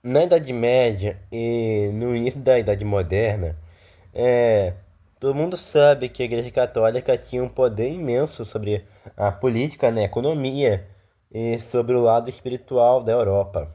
Na Idade Média e no início da Idade Moderna, é, todo mundo sabe que a Igreja Católica tinha um poder imenso sobre a política, né, a economia e sobre o lado espiritual da Europa.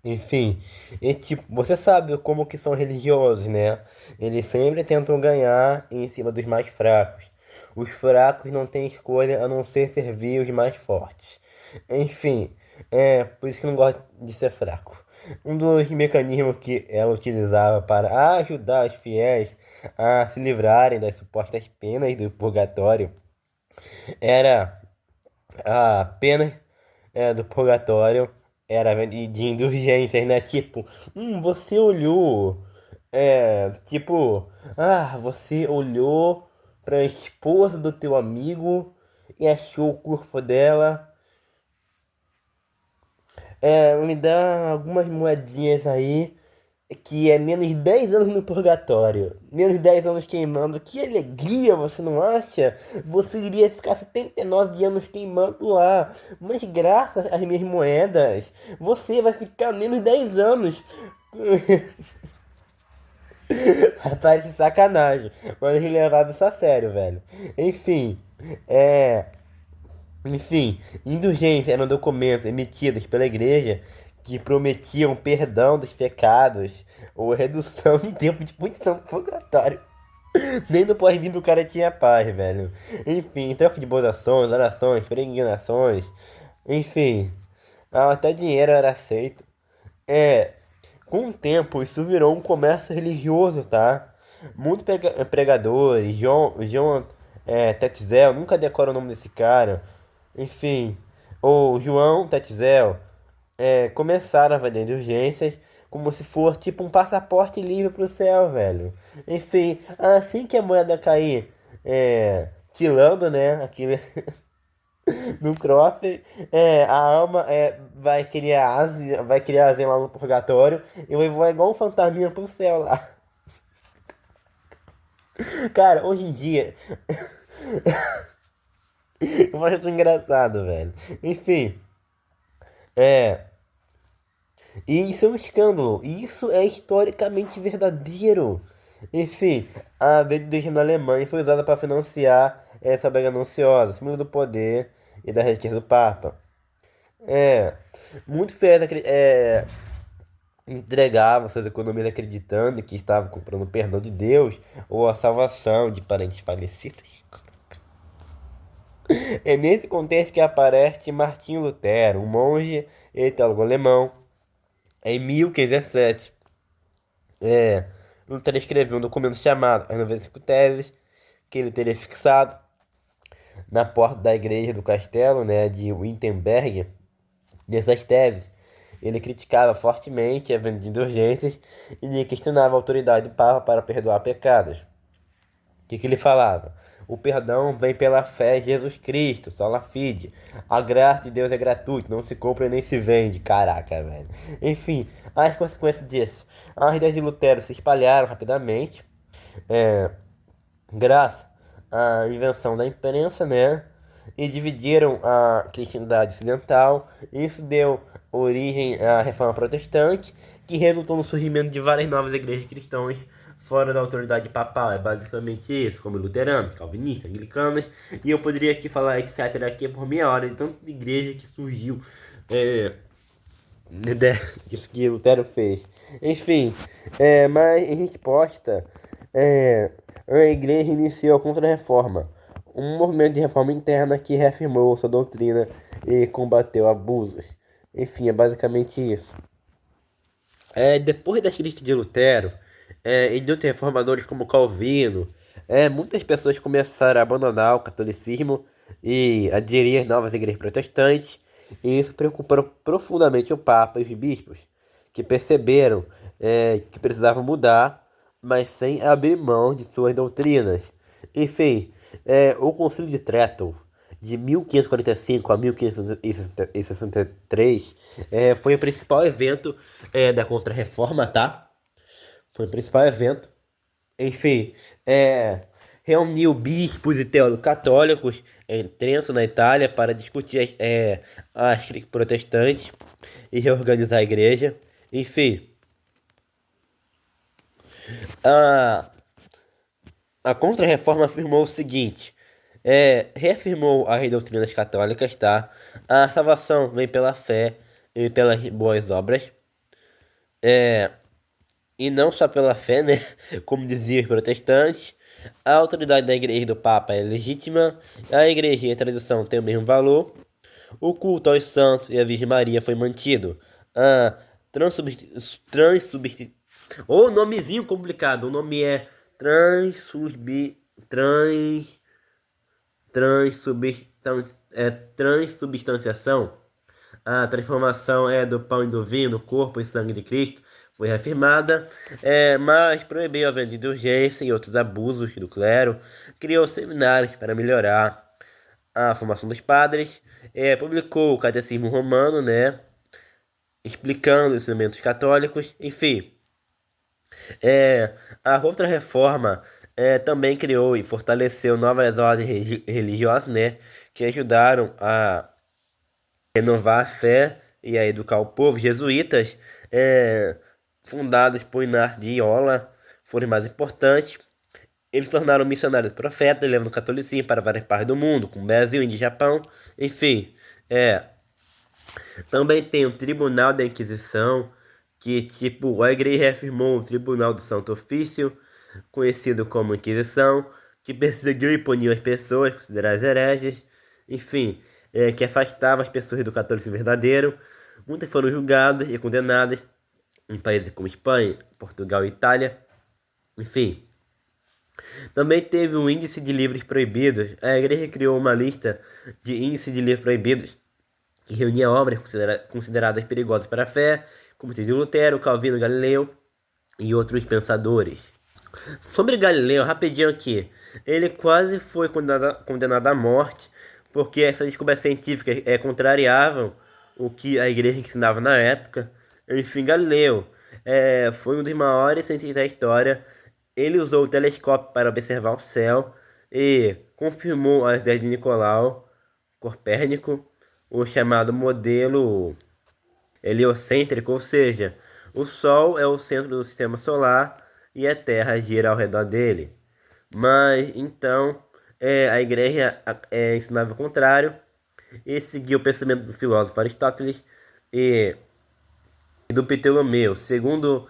Enfim, e tipo, você sabe como que são religiosos, né? Eles sempre tentam ganhar em cima dos mais fracos. Os fracos não têm escolha a não ser servir os mais fortes. Enfim, por isso que eu não gosto de ser fraco. Um dos mecanismos que ela utilizava para ajudar os fiéis a se livrarem das supostas penas do purgatório era a pena do purgatório era de indulgências, né? Tipo, você olhou. Tipo, você olhou pra esposa do teu amigo e achou o corpo dela. Me dá algumas moedinhas aí, que é menos 10 anos no purgatório. Menos 10 anos queimando. Que alegria, você não acha? Você iria ficar 79 anos queimando lá. Mas graças às minhas moedas, você vai ficar menos 10 anos. Parece sacanagem. Mas eles levavam isso a sério, velho. Enfim, é. Indulgência eram documentos emitidos pela igreja que prometiam perdão dos pecados ou redução de tempo de punição do purgatório. Nem no pós-vida o cara tinha paz, velho. Enfim, em troca de boas ações, orações, peregrinações, enfim, até dinheiro era aceito. É, com o tempo isso virou um comércio religioso, tá? Muitos pregadores, John Tetzel, nunca decoro o nome desse cara. Enfim, ou João Tetzel, começaram a vender indulgências como se fosse tipo um passaporte livre pro céu, velho. Enfim, assim que a moeda cair, tilando, né, aquele no Crawford, a alma vai criar asa lá no purgatório e vai voar igual um fantasminha pro céu lá. Cara, hoje em dia, eu acho engraçado, velho. Enfim, é. E isso é um escândalo. E isso é historicamente verdadeiro. Enfim, a BDD na Alemanha foi usada para financiar essa briga gananciosa, símbolo do poder e da riqueza do Papa. É, muito fiéis entregavam suas economias acreditando que estavam comprando o perdão de Deus ou a salvação de parentes falecidos. É nesse contexto que aparece Martinho Lutero, um monge e teólogo alemão, em 1517. É, Lutero escreveu um documento chamado As 95 Teses, que ele teria fixado na porta da igreja do castelo, né, de Wittenberg. Nessas teses, ele criticava fortemente a venda de indulgências e questionava a autoridade do Papa para perdoar pecados. O que ele falava? O perdão vem pela fé em Jesus Cristo, sola fide. A graça de Deus é gratuita, não se compra nem se vende. Caraca, velho. Enfim, as consequências disso. As ideias de Lutero se espalharam rapidamente, é, graças à invenção da imprensa, né? E dividiram a cristandade ocidental. Isso deu origem à Reforma Protestante, que resultou no surgimento de várias novas igrejas cristãs fora da autoridade papal. É basicamente isso, como luteranos, calvinistas, anglicanos. E eu poderia aqui falar etc. aqui por meia hora de tanta igreja que surgiu. É, isso que Lutero fez. Enfim, mas em resposta, a igreja iniciou a Contra-Reforma, um movimento de reforma interna que reafirmou sua doutrina e combateu abusos. Enfim, é basicamente isso. Depois das críticas de Lutero, e de outros reformadores como Calvino, muitas pessoas começaram a abandonar o catolicismo e aderir às novas igrejas protestantes, e isso preocupou profundamente o Papa e os bispos, que perceberam que precisavam mudar, mas sem abrir mão de suas doutrinas. Enfim, o Concílio de Trento, de 1545 a 1563, foi o principal evento da Contra-Reforma, tá? Foi o principal evento. Enfim, reuniu bispos e teólogos católicos em Trento, na Itália, para discutir as críticas protestantes e reorganizar a igreja. Enfim, a, a Contra-Reforma afirmou o seguinte: reafirmou as doutrinas católicas, tá? A salvação vem pela fé e pelas boas obras, e não só pela fé, né? Como diziam os protestantes. A autoridade da igreja e do Papa é legítima, a igreja e a tradição têm o mesmo valor, o culto aos santos e à Virgem Maria foi mantido. A transubsti... Ô, nomezinho complicado, o nome é trans transubstanciação. A transformação do pão e do vinho no corpo e sangue de Cristo foi reafirmada, mas proibiu a venda de indulgência e outros abusos do clero, criou seminários para melhorar a formação dos padres, publicou o Catecismo Romano, né, explicando os ensinamentos católicos, enfim. A outra reforma também criou e fortaleceu novas ordens religiosas, né, que ajudaram a renovar a fé e a educar o povo. Jesuítas, fundados por Inácio de Loyola, foram os mais importantes. Eles se tornaram missionários profetas, levando o catolicismo para várias partes do mundo, como Brasil, Índia e Japão. Enfim, também tem o Tribunal da Inquisição, que tipo, a igreja reafirmou o Tribunal do Santo Ofício, conhecido como Inquisição, que perseguiu e puniu as pessoas consideradas hereges, enfim, que afastava as pessoas do catolicismo verdadeiro. Muitas foram julgadas e condenadas em países como Espanha, Portugal e Itália, enfim. Também teve um índice de livros proibidos. A igreja criou uma lista de índices de livros proibidos que reunia obras consideradas perigosas para a fé, como de Lutero, Calvino, Galileu e outros pensadores. Sobre Galileu, rapidinho aqui, ele quase foi condenado à morte porque essas descobertas científicas contrariavam o que a igreja ensinava na época. Enfim, Galileu foi um dos maiores cientistas da história. Ele usou o telescópio para observar o céu e confirmou as ideias de Nicolau Copérnico, o chamado modelo heliocêntrico, ou seja, o Sol é o centro do sistema solar e a Terra gira ao redor dele. Mas então a igreja ensinava o contrário e seguia o pensamento do filósofo Aristóteles e do Ptolomeu, segundo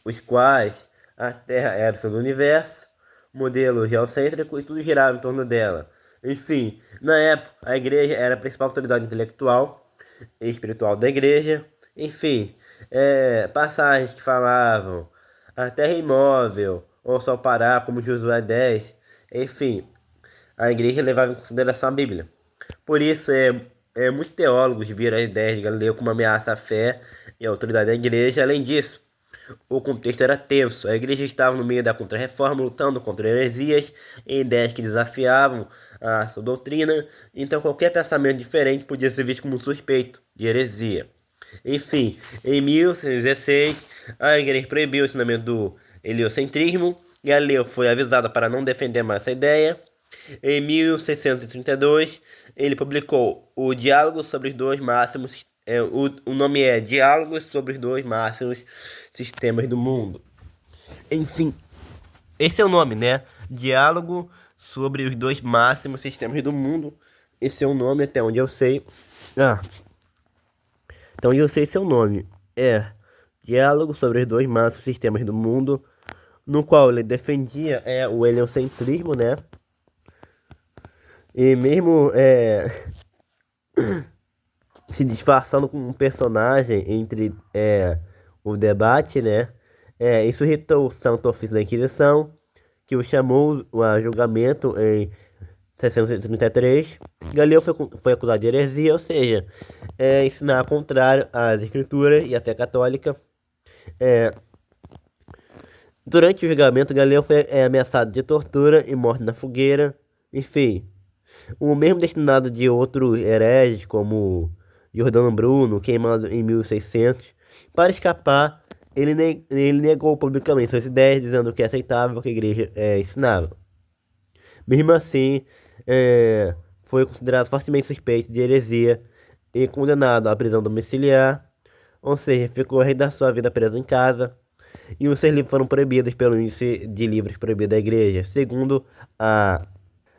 os quais a Terra era o centro do universo, modelo geocêntrico e tudo girava em torno dela. Enfim, na época, a igreja era a principal autoridade intelectual e espiritual da igreja. Enfim, passagens que falavam a terra é imóvel, ou só parar, como Josué 10. Enfim, a igreja levava em consideração a Bíblia. Por isso, muitos teólogos viram a ideia de Galileu como uma ameaça à fé e à autoridade da igreja. Além disso, o contexto era tenso. A igreja estava no meio da Contra-Reforma, lutando contra heresias e ideias que desafiavam a sua doutrina. Então, qualquer pensamento diferente podia ser visto como suspeito de heresia. Enfim, em 1116, a igreja proibiu o ensinamento do heliocentrismo. Galileu foi avisado para não defender mais essa ideia. Em 1632, ele publicou o Diálogo sobre os dois máximos. O nome é Diálogos sobre os dois máximos sistemas do mundo. Enfim, esse é o nome, né? Diálogo sobre os dois máximos sistemas do mundo. Esse é o nome, até onde eu sei. Então eu sei seu nome. Diálogo sobre os dois máximos sistemas do mundo, no qual ele defendia o heliocentrismo, né? E mesmo se disfarçando como um personagem entre o debate, né? Isso irritou o Santo Ofício da Inquisição, que o chamou a julgamento em 633. Galileu foi acusado de heresia, ou seja, ensinar contrário às escrituras e à fé católica. Durante o julgamento, Galileu foi ameaçado de tortura e morte na fogueira. Enfim, o mesmo destinado de outros hereges, como Giordano Bruno, queimado em 1600. Para escapar, ele negou publicamente suas ideias, dizendo que aceitava o que a igreja ensinava. Mesmo assim, foi considerado fortemente suspeito de heresia e condenado à prisão domiciliar. ou seja, ficou o resto da sua vida preso em casa. E os seus livros foram proibidos pelo índice de livros proibidos da igreja. Segundo a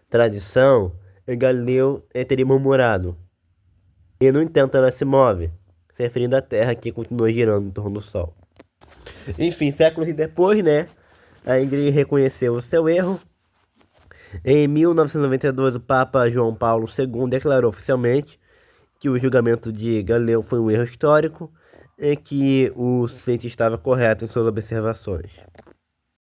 tradição, Galileu teria murmurado. E, no entanto, ela se move, se referindo à Terra que continua girando em torno do Sol. Enfim, séculos depois, né, a igreja reconheceu o seu erro. Em 1992, o Papa João Paulo II declarou oficialmente que o julgamento de Galileu foi um erro histórico e que o cientista estava correto em suas observações.